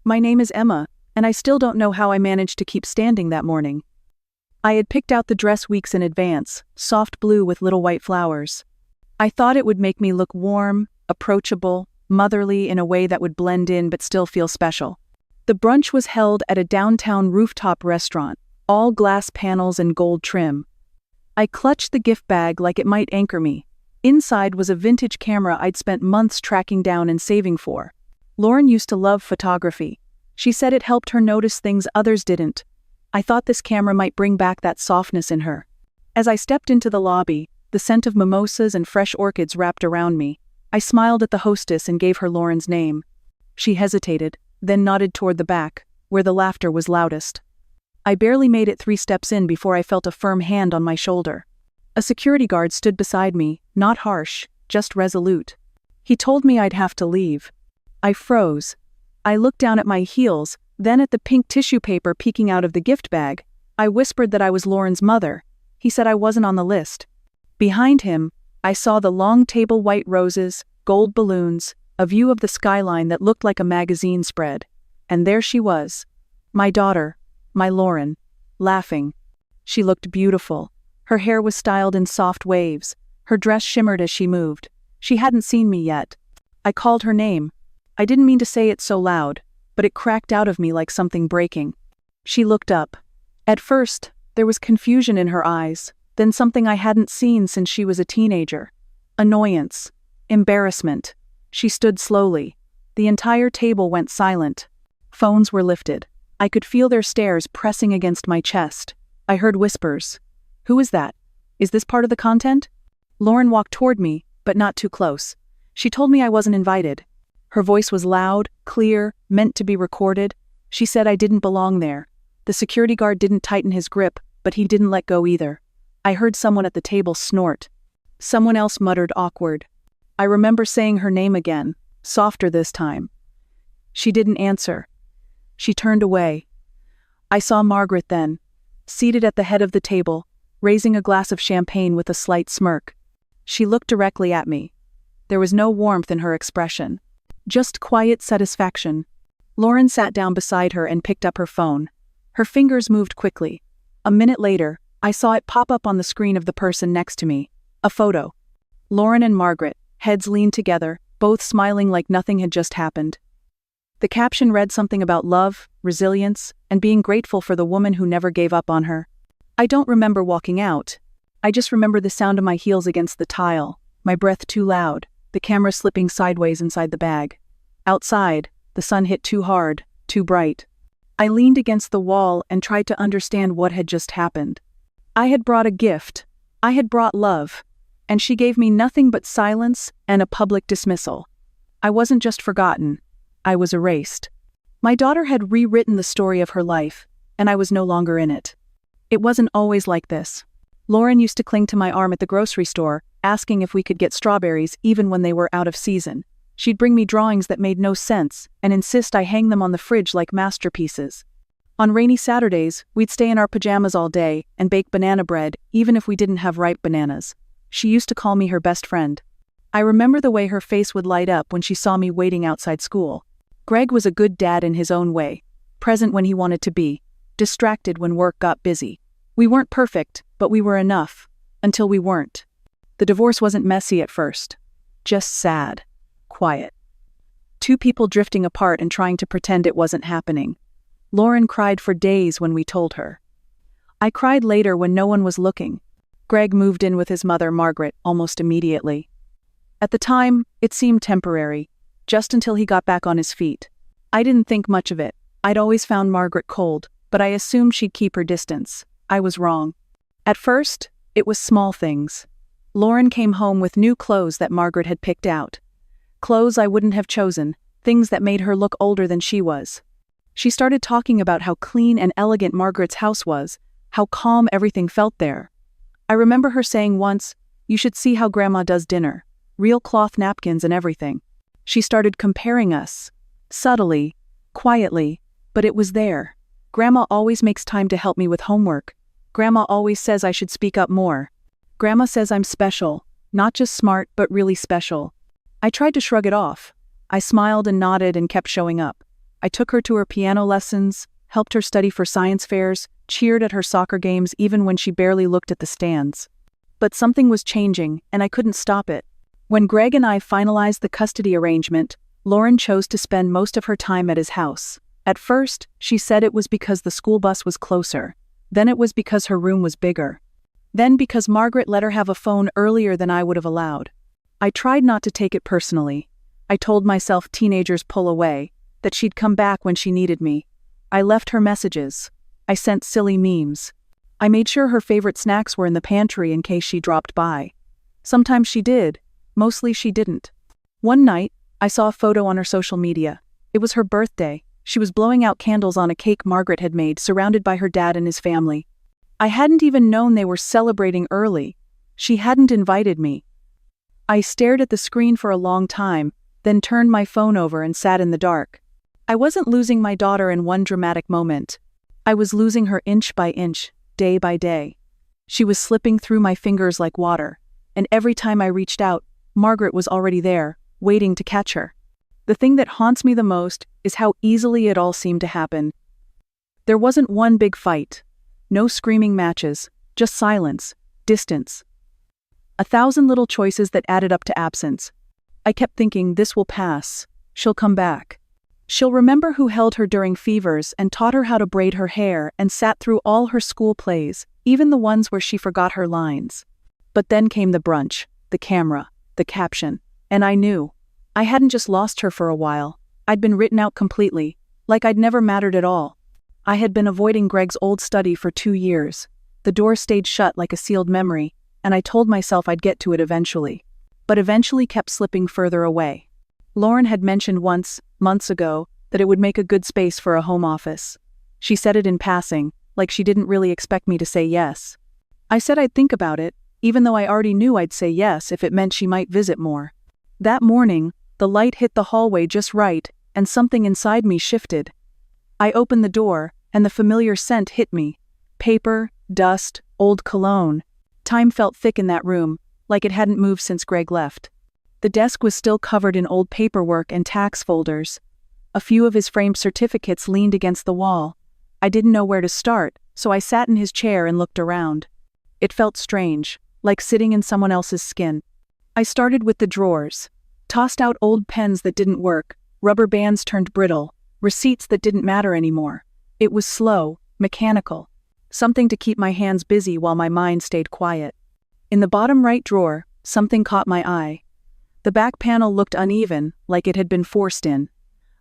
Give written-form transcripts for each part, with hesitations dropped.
My name is Emma, and I still don't know how I managed to keep standing that morning. I had picked out the dress weeks in advance, soft blue with little white flowers. I thought it would make me look warm, approachable, motherly in a way that would blend in but still feel special. The brunch was held at a downtown rooftop restaurant, all glass panels and gold trim. I clutched the gift bag like it might anchor me. Inside was a vintage camera I'd spent months tracking down and saving for. Lauren used to love photography. She said it helped her notice things others didn't. I thought this camera might bring back that softness in her. As I stepped into the lobby, the scent of mimosas and fresh orchids wrapped around me. I smiled at the hostess and gave her Lauren's name. She hesitated, then nodded toward the back, where the laughter was loudest. I barely made it 3 steps in before I felt a firm hand on my shoulder. A security guard stood beside me, not harsh, just resolute. He told me I'd have to leave. I froze. I looked down at my heels, then at the pink tissue paper peeking out of the gift bag. I whispered that I was Lauren's mother. He said I wasn't on the list. Behind him, I saw the long table white roses, gold balloons, a view of the skyline that looked like a magazine spread. And there she was. My daughter, my Lauren, laughing. She looked beautiful. Her hair was styled in soft waves. Her dress shimmered as she moved. She hadn't seen me yet. I called her name. I didn't mean to say it so loud, but it cracked out of me like something breaking. She looked up. At first, there was confusion in her eyes, then something I hadn't seen since she was a teenager. Annoyance. Embarrassment. She stood slowly. The entire table went silent. Phones were lifted. I could feel their stares pressing against my chest. I heard whispers. Who is that? Is this part of the content? Lauren walked toward me, but not too close. She told me I wasn't invited. Her voice was loud, clear, meant to be recorded. She said I didn't belong there. The security guard didn't tighten his grip, but he didn't let go either. I heard someone at the table snort. Someone else muttered awkward. I remember saying her name again, softer this time. She didn't answer. She turned away. I saw Margaret then, seated at the head of the table, raising a glass of champagne with a slight smirk. She looked directly at me. There was no warmth in her expression. Just quiet satisfaction. Lauren sat down beside her and picked up her phone. Her fingers moved quickly. A minute later, I saw it pop up on the screen of the person next to me. A photo. Lauren and Margaret, heads leaned together, both smiling like nothing had just happened. The caption read something about love, resilience, and being grateful for the woman who never gave up on her. I don't remember walking out. I just remember the sound of my heels against the tile, my breath too loud, the camera slipping sideways inside the bag. Outside, the sun hit too hard, too bright. I leaned against the wall and tried to understand what had just happened. I had brought a gift. I had brought love. And she gave me nothing but silence and a public dismissal. I wasn't just forgotten. I was erased. My daughter had rewritten the story of her life, and I was no longer in it. It wasn't always like this. Lauren used to cling to my arm at the grocery store, asking if we could get strawberries even when they were out of season. She'd bring me drawings that made no sense and insist I hang them on the fridge like masterpieces. On rainy Saturdays, we'd stay in our pajamas all day and bake banana bread even if we didn't have ripe bananas. She used to call me her best friend. I remember the way her face would light up when she saw me waiting outside school. Greg was a good dad in his own way, present when he wanted to be, distracted when work got busy. We weren't perfect, but we were enough, until we weren't. The divorce wasn't messy at first, just sad, quiet. 2 people drifting apart and trying to pretend it wasn't happening. Lauren cried for days when we told her. I cried later when no one was looking. Greg moved in with his mother, Margaret, almost immediately. At the time, it seemed temporary, just until he got back on his feet. I didn't think much of it. I'd always found Margaret cold, but I assumed she'd keep her distance. I was wrong. At first, it was small things. Lauren came home with new clothes that Margaret had picked out. Clothes I wouldn't have chosen, things that made her look older than she was. She started talking about how clean and elegant Margaret's house was, how calm everything felt there. I remember her saying once, "You should see how Grandma does dinner. Real cloth napkins and everything." She started comparing us. Subtly, quietly, but it was there. Grandma always makes time to help me with homework. Grandma always says I should speak up more. Grandma says I'm special, not just smart, but really special. I tried to shrug it off. I smiled and nodded and kept showing up. I I took her to her piano lessons, helped her study for science fairs, cheered at her soccer games even when she barely looked at the stands. But something was changing, and I couldn't stop it. When Greg and I finalized the custody arrangement, Lauren chose to spend most of her time at his house. At first, she said it was because the school bus was closer. Then it was because her room was bigger. Then because Margaret let her have a phone earlier than I would have allowed. I tried not to take it personally. I told myself teenagers pull away, that she'd come back when she needed me. I left her messages. I sent silly memes. I made sure her favorite snacks were in the pantry in case she dropped by. Sometimes she did. Mostly she didn't. One night, I saw a photo on her social media. It was her birthday. She was blowing out candles on a cake Margaret had made, surrounded by her dad and his family. I hadn't even known they were celebrating early. She hadn't invited me. I stared at the screen for a long time, then turned my phone over and sat in the dark. I wasn't losing my daughter in one dramatic moment. I was losing her inch by inch, day by day. She was slipping through my fingers like water, and every time I reached out, Margaret was already there, waiting to catch her. The thing that haunts me the most is how easily it all seemed to happen. There wasn't one big fight. No screaming matches, just silence, distance. 1,000 little choices that added up to absence. I kept thinking, this will pass. She'll come back. She'll remember who held her during fevers and taught her how to braid her hair and sat through all her school plays, even the ones where she forgot her lines. But then came the brunch, the camera, the caption, and I knew. I hadn't just lost her for a while. I'd been written out completely, like I'd never mattered at all. I had been avoiding Greg's old study for 2 years. The door stayed shut like a sealed memory, and I told myself I'd get to it eventually. But eventually kept slipping further away. Lauren had mentioned once, months ago, that it would make a good space for a home office. She said it in passing, like she didn't really expect me to say yes. I said I'd think about it, even though I already knew I'd say yes if it meant she might visit more. That morning, the light hit the hallway just right, and something inside me shifted. I opened the door, and the familiar scent hit me. Paper, dust, old cologne. Time felt thick in that room, like it hadn't moved since Greg left. The desk was still covered in old paperwork and tax folders. A few of his framed certificates leaned against the wall. I didn't know where to start, so I sat in his chair and looked around. It felt strange, like sitting in someone else's skin. I started with the drawers. Tossed out old pens that didn't work, rubber bands turned brittle, receipts that didn't matter anymore. It was slow, mechanical. Something to keep my hands busy while my mind stayed quiet. In the bottom right drawer, something caught my eye. The back panel looked uneven, like it had been forced in.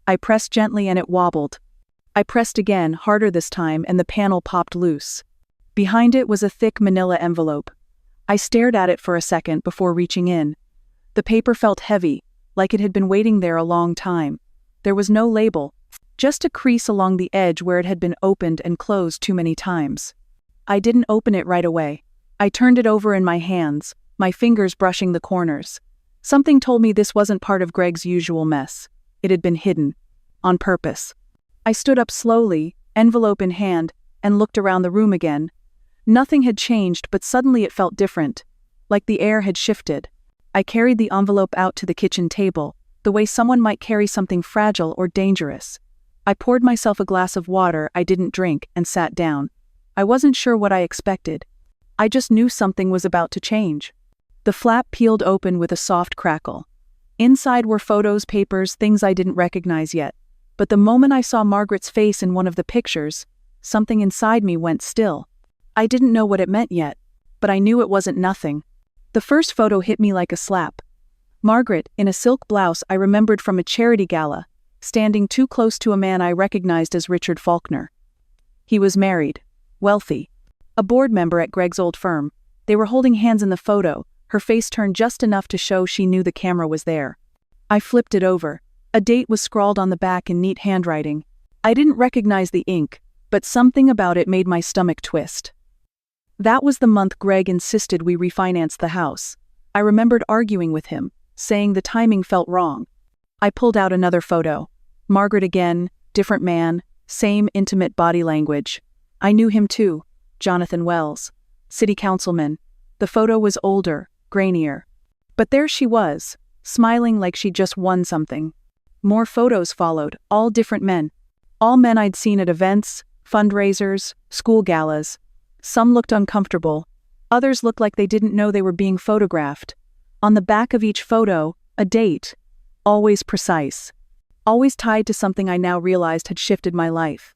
I pressed gently and it wobbled. I pressed again, harder this time, and the panel popped loose. Behind it was a thick manila envelope. I stared at it for a second before reaching in. The paper felt heavy, like it had been waiting there a long time. There was no label, just a crease along the edge where it had been opened and closed too many times. I didn't open it right away. I turned it over in my hands, my fingers brushing the corners. Something told me this wasn't part of Greg's usual mess. It had been hidden. On purpose. I stood up slowly, envelope in hand, and looked around the room again. Nothing had changed, but suddenly it felt different. Like the air had shifted. I carried the envelope out to the kitchen table, the way someone might carry something fragile or dangerous. I poured myself a glass of water I didn't drink and sat down. I wasn't sure what I expected. I just knew something was about to change. The flap peeled open with a soft crackle. Inside were photos, papers, things I didn't recognize yet. But the moment I saw Margaret's face in one of the pictures, something inside me went still. I didn't know what it meant yet, but I knew it wasn't nothing. The first photo hit me like a slap. Margaret, in a silk blouse I remembered from a charity gala, standing too close to a man I recognized as Richard Faulkner. He was married, wealthy, a board member at Greg's old firm. They were holding hands in the photo, her face turned just enough to show she knew the camera was there. I flipped it over. A date was scrawled on the back in neat handwriting. I didn't recognize the ink, but something about it made my stomach twist. That was the month Greg insisted we refinance the house. I remembered arguing with him, saying the timing felt wrong. I pulled out another photo. Margaret again, different man, same intimate body language. I knew him too, Jonathan Wells, city councilman. The photo was older, grainier. But there she was, smiling like she'd just won something. More photos followed, all different men, All men I'd seen at events, fundraisers, school galas. Some looked uncomfortable. Others looked like they didn't know they were being photographed. On the back of each photo, a date. Always precise. Always tied to something I now realized had shifted my life.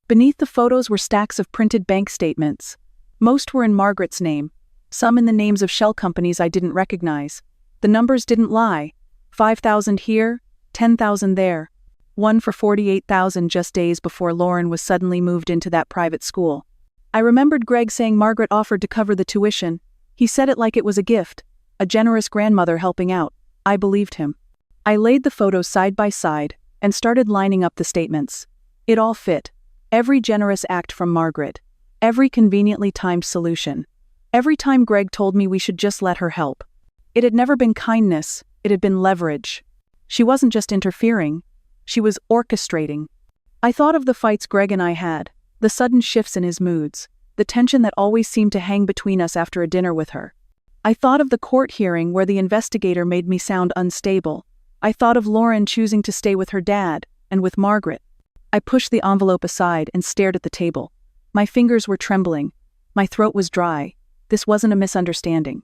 Beneath the photos were stacks of printed bank statements. Most were in Margaret's name, some in the names of shell companies I didn't recognize. The numbers didn't lie. 5,000 here, 10,000 there. One for 48,000 just days before Lauren was suddenly moved into that private school. I remembered Greg saying Margaret offered to cover the tuition. He said it like it was a gift, a generous grandmother helping out. I believed him. I laid the photos side by side and started lining up the statements. It all fit. Every generous act from Margaret. Every conveniently timed solution. Every time Greg told me we should just let her help. It had never been kindness, it had been leverage. She wasn't just interfering, she was orchestrating. I thought of the fights Greg and I had, the sudden shifts in his moods, the tension that always seemed to hang between us after a dinner with her. I thought of the court hearing where the investigator made me sound unstable. I thought of Lauren choosing to stay with her dad, and with Margaret. I pushed the envelope aside and stared at the table. My fingers were trembling. My throat was dry. This wasn't a misunderstanding.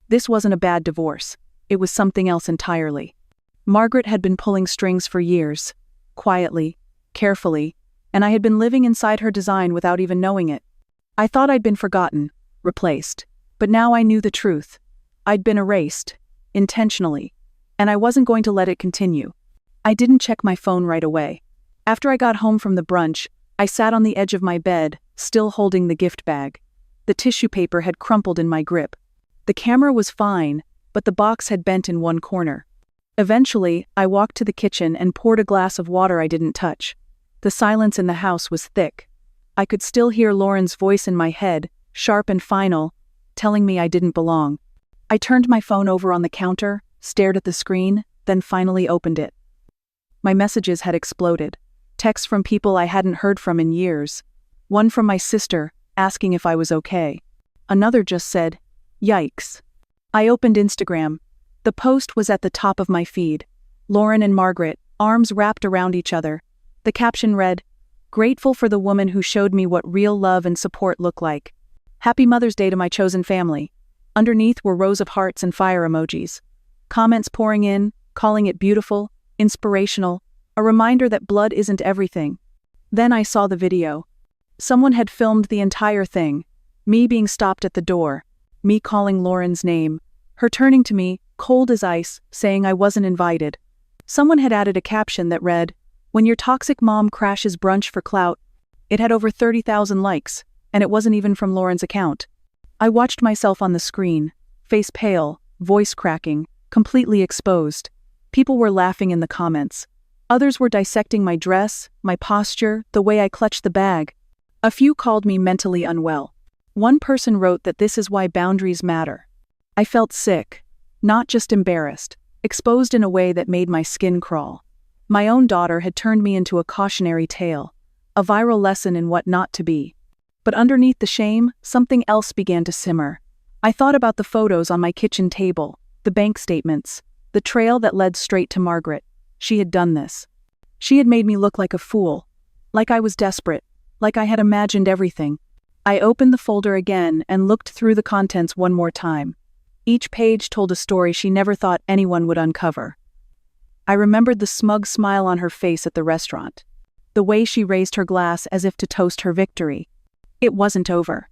This wasn't a bad divorce. It was something else entirely. Margaret had been pulling strings for years, quietly, carefully, and I had been living inside her design without even knowing it. I thought I'd been forgotten, replaced, but now I knew the truth. I'd been erased, intentionally, and I wasn't going to let it continue. I didn't check my phone right away. After I got home from the brunch, I sat on the edge of my bed, still holding the gift bag. The tissue paper had crumpled in my grip. The camera was fine, but the box had bent in one corner. Eventually, I walked to the kitchen and poured a glass of water I didn't touch. The silence in the house was thick. I could still hear Lauren's voice in my head, sharp and final, telling me I didn't belong. I turned my phone over on the counter, stared at the screen, then finally opened it. My messages had exploded. Texts from people I hadn't heard from in years. One from my sister, asking if I was okay. Another just said, "Yikes." I opened Instagram. The post was at the top of my feed. Lauren and Margaret, arms wrapped around each other. The caption read, "Grateful for the woman who showed me what real love and support look like. Happy Mother's Day to my chosen family." Underneath were rows of hearts and fire emojis. Comments pouring in, calling it beautiful, inspirational, a reminder that blood isn't everything. Then I saw the video. Someone had filmed the entire thing. Me being stopped at the door. Me calling Lauren's name. Her turning to me, cold as ice, saying I wasn't invited. Someone had added a caption that read, "When your toxic mom crashes brunch for clout." It had over 30,000 likes, and it wasn't even from Lauren's account. I watched myself on the screen, face pale, voice cracking, completely exposed. People were laughing in the comments. Others were dissecting my dress, my posture, the way I clutched the bag. A few called me mentally unwell. One person wrote that this is why boundaries matter. I felt sick, not just embarrassed, exposed in a way that made my skin crawl. My own daughter had turned me into a cautionary tale, a viral lesson in what not to be. But underneath the shame, something else began to simmer. I thought about the photos on my kitchen table, the bank statements, the trail that led straight to Margaret. She had done this. She had made me look like a fool, like I was desperate, like I had imagined everything. I opened the folder again and looked through the contents one more time. Each page told a story she never thought anyone would uncover. I remembered the smug smile on her face at the restaurant, the way she raised her glass as if to toast her victory. It wasn't over.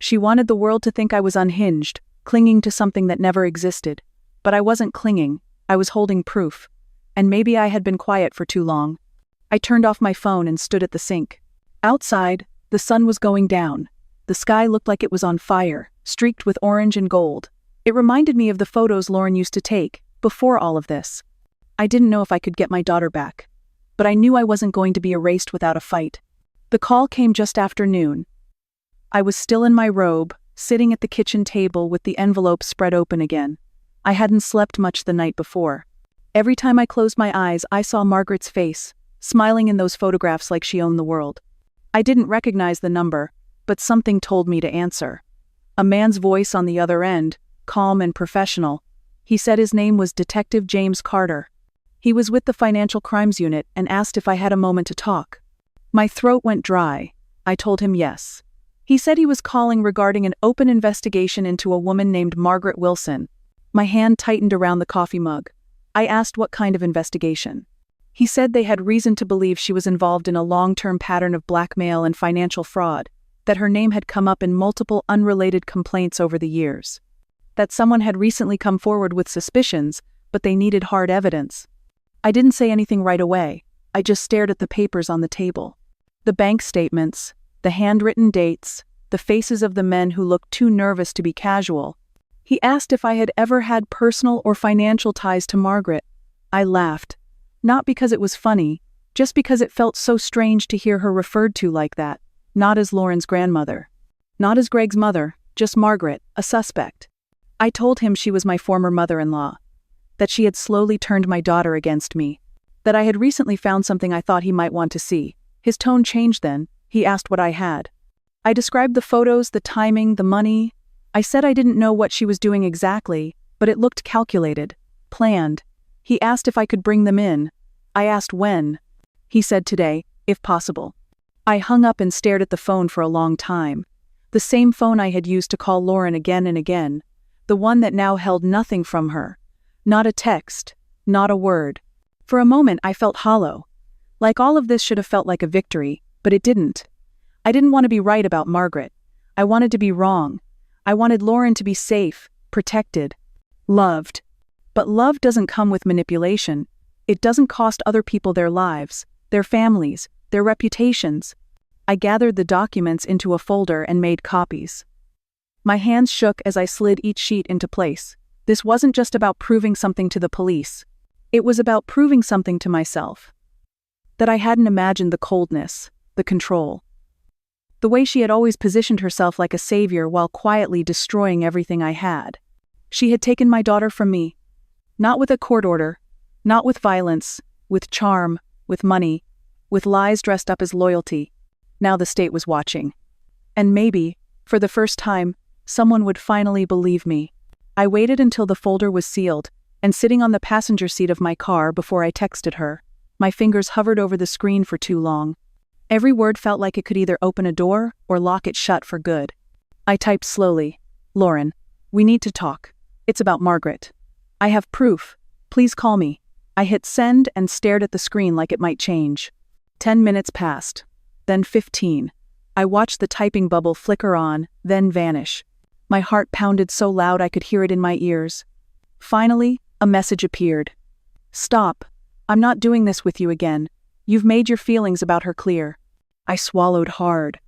She wanted the world to think I was unhinged, clinging to something that never existed. But I wasn't clinging, I was holding proof. And maybe I had been quiet for too long. I turned off my phone and stood at the sink. Outside, the sun was going down. The sky looked like it was on fire, streaked with orange and gold. It reminded me of the photos Lauren used to take, before all of this. I didn't know if I could get my daughter back. But I knew I wasn't going to be erased without a fight. The call came just after noon. I was still in my robe, sitting at the kitchen table with the envelope spread open again. I hadn't slept much the night before. Every time I closed my eyes, I saw Margaret's face, smiling in those photographs like she owned the world. I didn't recognize the number, but something told me to answer. A man's voice on the other end, calm and professional. He said his name was Detective James Carter. He was with the Financial Crimes Unit and asked if I had a moment to talk. My throat went dry. I told him yes. He said he was calling regarding an open investigation into a woman named Margaret Wilson. My hand tightened around the coffee mug. I asked what kind of investigation. He said they had reason to believe she was involved in a long-term pattern of blackmail and financial fraud, that her name had come up in multiple unrelated complaints over the years, that someone had recently come forward with suspicions, but they needed hard evidence. I didn't say anything right away. I just stared at the papers on the table. The bank statements, the handwritten dates, the faces of the men who looked too nervous to be casual. He asked if I had ever had personal or financial ties to Margaret. I laughed. Not because it was funny, just because it felt so strange to hear her referred to like that, not as Lauren's grandmother. Not as Greg's mother, just Margaret, a suspect. I told him she was my former mother-in-law, that she had slowly turned my daughter against me, that I had recently found something I thought he might want to see. His tone changed then. He asked what I had. I described the photos, the timing, the money. I said I didn't know what she was doing exactly, but it looked calculated, planned. He asked if I could bring them in. I asked when. He said today, if possible. I hung up and stared at the phone for a long time. The same phone I had used to call Lauren again and again. The one that now held nothing from her. Not a text, not a word. For a moment I felt hollow. Like all of this should have felt like a victory, but it didn't. I didn't want to be right about Margaret. I wanted to be wrong. I wanted Lauren to be safe, protected, loved. But love doesn't come with manipulation. It doesn't cost other people their lives, their families, their reputations. I gathered the documents into a folder and made copies. My hands shook as I slid each sheet into place. This wasn't just about proving something to the police. It was about proving something to myself. That I hadn't imagined the coldness, the control. The way she had always positioned herself like a savior while quietly destroying everything I had. She had taken my daughter from me. Not with a court order, not with violence, with charm, with money, with lies dressed up as loyalty. Now the state was watching. And maybe, for the first time, someone would finally believe me. I waited until the folder was sealed, and sitting on the passenger seat of my car before I texted her. My fingers hovered over the screen for too long. Every word felt like it could either open a door or lock it shut for good. I typed slowly. Lauren, we need to talk. It's about Margaret. I have proof. Please call me. I hit send and stared at the screen like it might change. 10 minutes passed. Then 15. I watched the typing bubble flicker on, then vanish. My heart pounded so loud I could hear it in my ears. Finally, a message appeared. Stop. I'm not doing this with you again. You've made your feelings about her clear. I swallowed hard.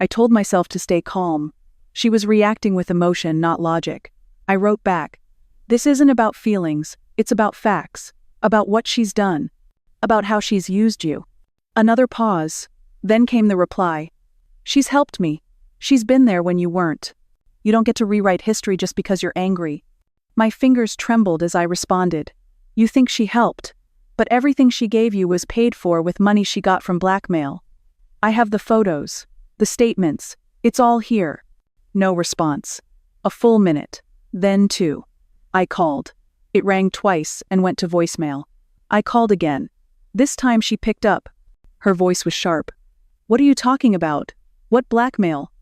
I told myself to stay calm. She was reacting with emotion, not logic. I wrote back. This isn't about feelings, it's about facts, about what she's done, about how she's used you. Another pause. Then came the reply. She's helped me. She's been there when you weren't. You don't get to rewrite history just because you're angry. My fingers trembled as I responded. You think she helped, but everything she gave you was paid for with money she got from blackmail. I have the photos, the statements, it's all here. No response. A full minute. Then 2. I called. It rang twice and went to voicemail. I called again. This time she picked up. Her voice was sharp. What are you talking about? What blackmail?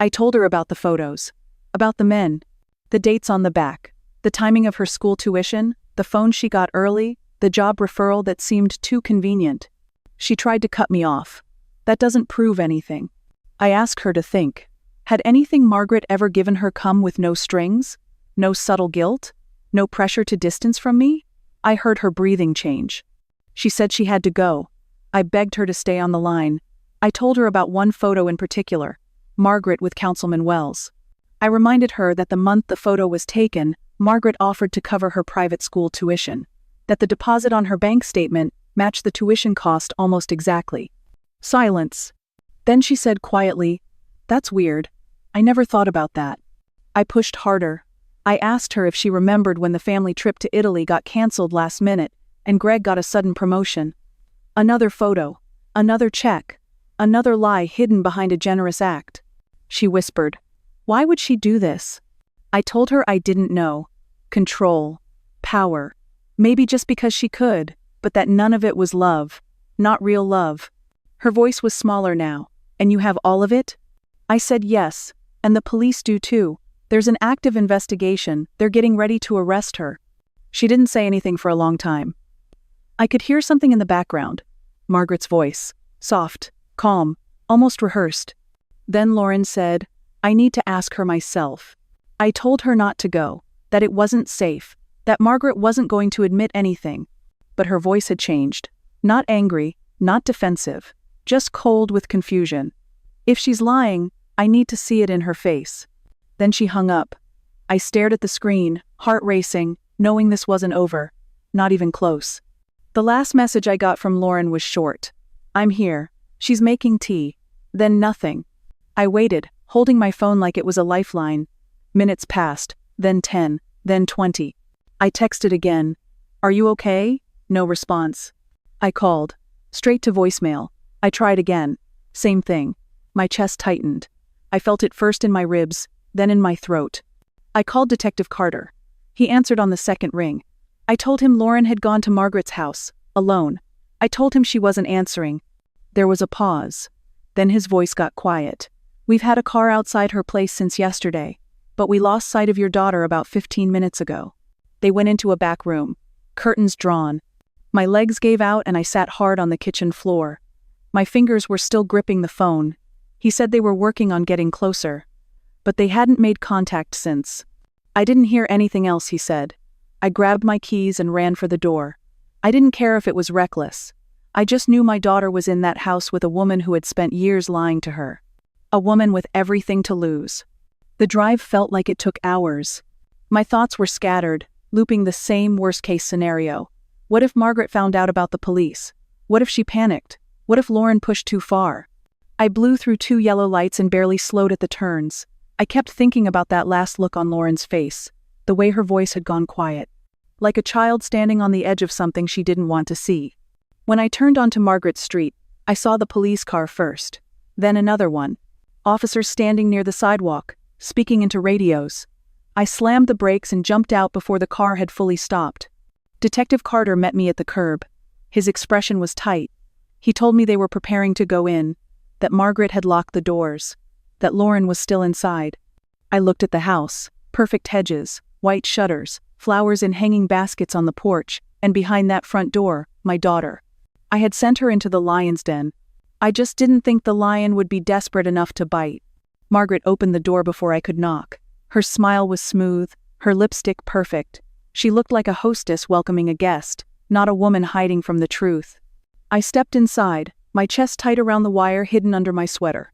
I told her about the photos, about the men, the dates on the back, the timing of her school tuition, the phone she got early, the job referral that seemed too convenient. She tried to cut me off. That doesn't prove anything. I asked her to think. Had anything Margaret ever given her come with no strings? No subtle guilt? No pressure to distance from me? I heard her breathing change. She said she had to go. I begged her to stay on the line. I told her about one photo in particular, Margaret with Councilman Wells. I reminded her that the month the photo was taken, Margaret offered to cover her private school tuition, that the deposit on her bank statement matched the tuition cost almost exactly. Silence. Then she said quietly, "That's weird. I never thought about that." I pushed harder. I asked her if she remembered when the family trip to Italy got canceled last minute and Greg got a sudden promotion. Another photo, another check, another lie hidden behind a generous act. She whispered, "Why would she do this?" I told her I didn't know. Control. Power. Maybe just because she could, but that none of it was love. Not real love. Her voice was smaller now. "And you have all of it?" I said yes, and the police do too. There's an active investigation, they're getting ready to arrest her. She didn't say anything for a long time. I could hear something in the background. Margaret's voice. Soft, calm, almost rehearsed. Then Lauren said, "I need to ask her myself." I told her not to go, that it wasn't safe, that Margaret wasn't going to admit anything. But her voice had changed. Not angry, not defensive, just cold with confusion. If she's lying, I need to see it in her face. Then she hung up. I stared at the screen, heart racing, knowing this wasn't over. Not even close. The last message I got from Lauren was short. "I'm here. She's making tea." Then nothing. I waited, holding my phone like it was a lifeline. Minutes passed, then 10, then 20. I texted again. "Are you okay?" No response. I called. Straight to voicemail. I tried again. Same thing. My chest tightened. I felt it first in my ribs, then in my throat. I called Detective Carter. He answered on the second ring. I told him Lauren had gone to Margaret's house, alone. I told him she wasn't answering. There was a pause. Then his voice got quiet. "We've had a car outside her place since yesterday, but we lost sight of your daughter about 15 minutes ago." They went into a back room. Curtains drawn. My legs gave out and I sat hard on the kitchen floor. My fingers were still gripping the phone. He said they were working on getting closer. But they hadn't made contact since. I didn't hear anything else, he said. I grabbed my keys and ran for the door. I didn't care if it was reckless. I just knew my daughter was in that house with a woman who had spent years lying to her. A woman with everything to lose. The drive felt like it took hours. My thoughts were scattered, looping the same worst-case scenario. What if Margaret found out about the police? What if she panicked? What if Lauren pushed too far? I blew through 2 yellow lights and barely slowed at the turns. I kept thinking about that last look on Lauren's face, the way her voice had gone quiet. Like a child standing on the edge of something she didn't want to see. When I turned onto Margaret Street, I saw the police car first. Then another one. Officers standing near the sidewalk, speaking into radios. I slammed the brakes and jumped out before the car had fully stopped. Detective Carter met me at the curb. His expression was tight. He told me they were preparing to go in, that Margaret had locked the doors, that Lauren was still inside. I looked at the house, perfect hedges, white shutters, flowers in hanging baskets on the porch, and behind that front door, my daughter. I had sent her into the lion's den. I just didn't think the lion would be desperate enough to bite. Margaret opened the door before I could knock. Her smile was smooth, her lipstick perfect. She looked like a hostess welcoming a guest, not a woman hiding from the truth. I stepped inside, my chest tight around the wire hidden under my sweater.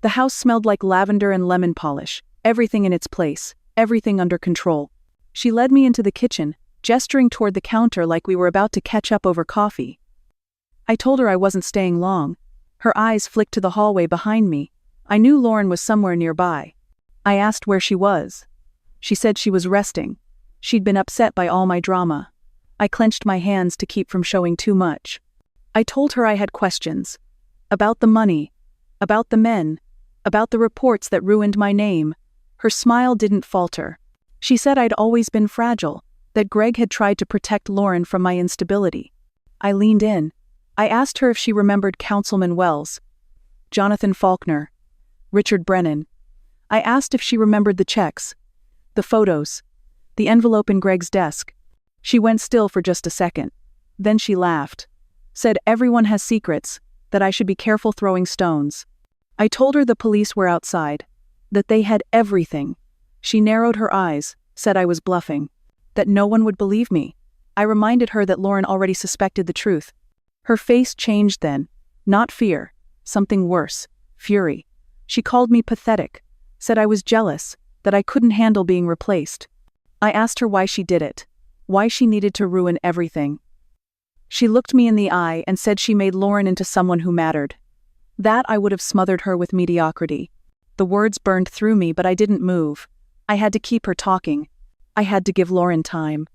The house smelled like lavender and lemon polish, everything in its place, everything under control. She led me into the kitchen, gesturing toward the counter like we were about to catch up over coffee. I told her I wasn't staying long. Her eyes flicked to the hallway behind me. I knew Lauren was somewhere nearby. I asked where she was. She said she was resting. She'd been upset by all my drama. I clenched my hands to keep from showing too much. I told her I had questions. About the money. About the men. About the reports that ruined my name. Her smile didn't falter. She said I'd always been fragile, that Greg had tried to protect Lauren from my instability. I leaned in. I asked her if she remembered Councilman Wells, Jonathan Faulkner, Richard Brennan. I asked if she remembered the checks, the photos, the envelope in Greg's desk. She went still for just a second. Then she laughed. Said everyone has secrets, that I should be careful throwing stones. I told her the police were outside, that they had everything. She narrowed her eyes, said I was bluffing, that no one would believe me. I reminded her that Lauren already suspected the truth. Her face changed then, not fear, something worse, fury. She called me pathetic, said I was jealous, that I couldn't handle being replaced. I asked her why she did it, why she needed to ruin everything. She looked me in the eye and said she made Lauren into someone who mattered. That I would have smothered her with mediocrity. The words burned through me, but I didn't move. I had to keep her talking. I had to give Lauren time.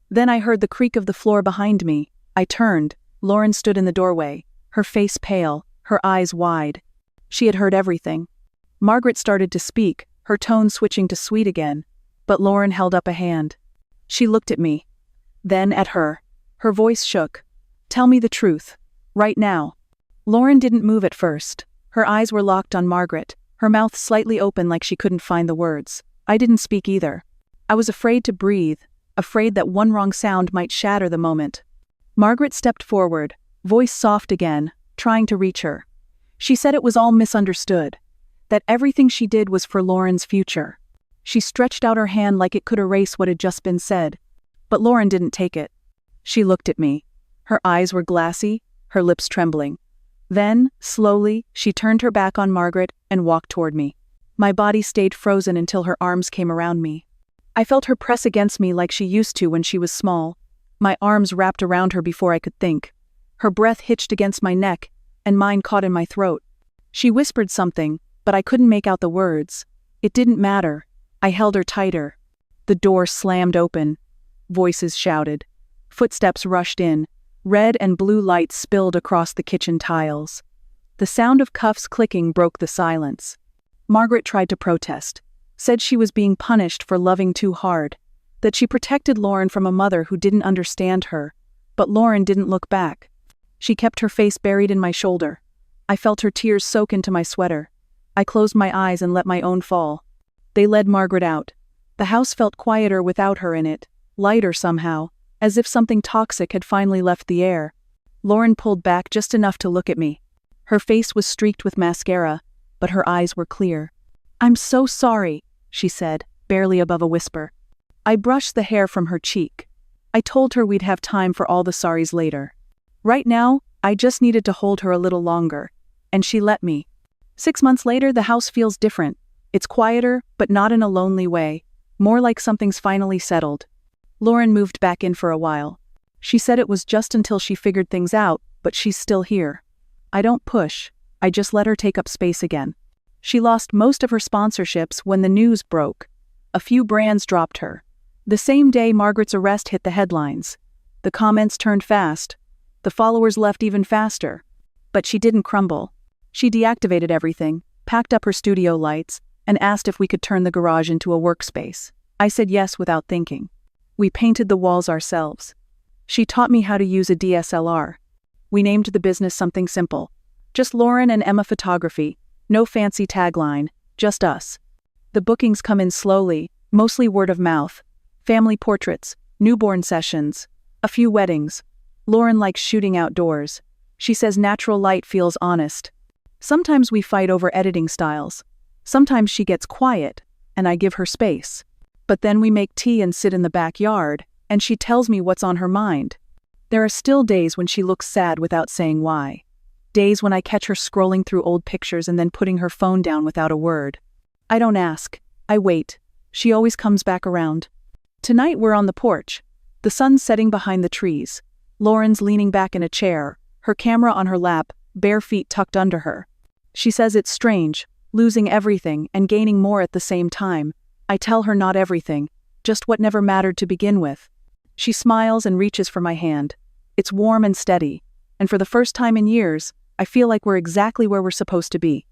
Then I heard the creak of the floor behind me. I turned. Lauren stood in the doorway, her face pale, her eyes wide. She had heard everything. Margaret started to speak, her tone switching to sweet again, but Lauren held up a hand. She looked at me, then at her. Her voice shook. Tell me the truth, right now. Lauren didn't move at first. Her eyes were locked on Margaret, her mouth slightly open like she couldn't find the words. I didn't speak either. I was afraid to breathe, afraid that one wrong sound might shatter the moment. Margaret stepped forward, voice soft again, trying to reach her. She said it was all misunderstood, that everything she did was for Lauren's future. She stretched out her hand like it could erase what had just been said. But Lauren didn't take it. She looked at me. Her eyes were glassy, her lips trembling. Then, slowly, she turned her back on Margaret and walked toward me. My body stayed frozen until her arms came around me. I felt her press against me like she used to when she was small. My arms wrapped around her before I could think. Her breath hitched against my neck, and mine caught in my throat. She whispered something, but I couldn't make out the words. It didn't matter. I held her tighter. The door slammed open. Voices shouted. Footsteps rushed in. Red and blue lights spilled across the kitchen tiles. The sound of cuffs clicking broke the silence. Margaret tried to protest, said she was being punished for loving too hard, that she protected Lauren from a mother who didn't understand her, but Lauren didn't look back. She kept her face buried in my shoulder. I felt her tears soak into my sweater. I closed my eyes and let my own fall. They led Margaret out. The house felt quieter without her in it, lighter somehow, as if something toxic had finally left the air. Lauren pulled back just enough to look at me. Her face was streaked with mascara, but her eyes were clear. "I'm so sorry," she said, barely above a whisper. I brushed the hair from her cheek. I told her we'd have time for all the sorries later. Right now, I just needed to hold her a little longer, and she let me. 6 months later, the house feels different. It's quieter, but not in a lonely way, more like something's finally settled. Lauren moved back in for a while. She said it was just until she figured things out, but she's still here. I don't push, I just let her take up space again. She lost most of her sponsorships when the news broke. A few brands dropped her. The same day Margaret's arrest hit the headlines. The comments turned fast. The followers left even faster. But she didn't crumble. She deactivated everything, packed up her studio lights, and asked if we could turn the garage into a workspace. I said yes without thinking. We painted the walls ourselves. She taught me how to use a DSLR. We named the business something simple. Just Lauren and Emma Photography, no fancy tagline, just us. The bookings come in slowly, mostly word of mouth. Family portraits, newborn sessions, a few weddings. Lauren likes shooting outdoors. She says natural light feels honest. Sometimes we fight over editing styles. Sometimes she gets quiet, and I give her space. But then we make tea and sit in the backyard, and she tells me what's on her mind. There are still days when she looks sad without saying why. Days when I catch her scrolling through old pictures and then putting her phone down without a word. I don't ask. I wait. She always comes back around. Tonight we're on the porch. The sun's setting behind the trees. Lauren's leaning back in a chair, her camera on her lap, bare feet tucked under her. She says it's strange, losing everything and gaining more at the same time. I tell her not everything, just what never mattered to begin with. She smiles and reaches for my hand. It's warm and steady, and for the first time in years, I feel like we're exactly where we're supposed to be.